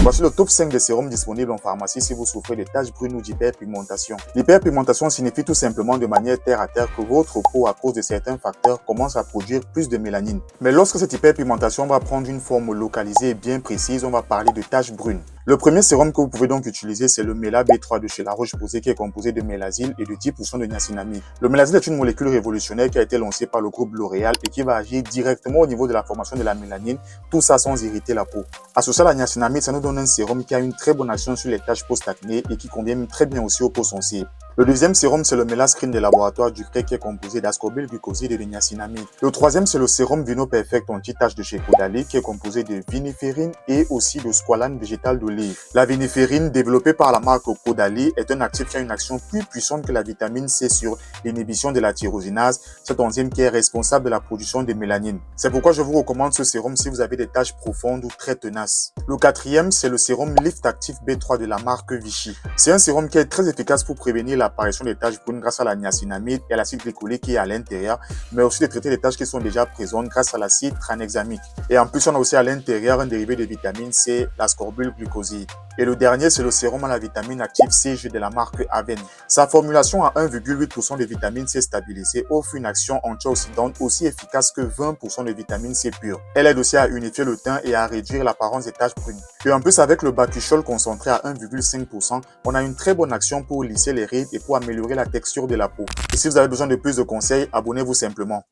Voici le top 5 des sérums disponibles en pharmacie si vous souffrez de taches brunes ou d'hyperpigmentation. L'hyperpigmentation signifie tout simplement de manière terre à terre que votre peau, à cause de certains facteurs, commence à produire plus de mélanine. Mais lorsque cette hyperpigmentation va prendre une forme localisée et bien précise, on va parler de taches brunes. Le premier sérum que vous pouvez donc utiliser, c'est le Mela B3 de chez La Roche-Posay qui est composé de mélasyle et de 10% de niacinamide. Le mélasyle est une molécule révolutionnaire qui a été lancée par le groupe L'Oréal et qui va agir directement au niveau de la formation de la mélanine, tout ça sans irriter la peau. Associé à la niacinamide, ça nous donne un sérum qui a une très bonne action sur les taches post-acné et qui convient très bien aussi aux peaux sensibles. Le deuxième sérum, c'est le Melascreen des laboratoires du CREC qui est composé d'ascorbylglucoside et de niacinamide. Le troisième, c'est le sérum Vino Perfect anti-tache de chez Caudalie qui est composé de viniférine et aussi de squalane végétal d'olive. La viniférine, développée par la marque Caudalie, est un actif qui a une action plus puissante que la vitamine C sur l'inhibition de la tyrosinase, cette enzyme qui est responsable de la production de mélanine. C'est pourquoi je vous recommande ce sérum si vous avez des taches profondes ou très tenaces. Le quatrième, c'est le sérum Lift Active B3 de la marque Vichy. C'est un sérum qui est très efficace pour prévenir l'apparition des taches brunes grâce à la niacinamide et à l'acide glycolique qui est à l'intérieur, mais aussi de traiter les taches qui sont déjà présentes grâce à l'acide tranexamique. Et en plus, on a aussi à l'intérieur un dérivé de vitamine C, l'ascorbylglucoside. Et le dernier, c'est le sérum à la vitamine active CG de la marque Aven. Sa formulation à 1,8% de vitamine C stabilisée offre une action antioxydante aussi efficace que 20% de vitamine C pure. Elle aide aussi à unifier le teint et à réduire l'apparence des taches brunes. Et en plus, avec le bakuchiol concentré à 1,5%, on a une très bonne action pour lisser les rides et pour améliorer la texture de la peau. Et si vous avez besoin de plus de conseils, abonnez-vous simplement.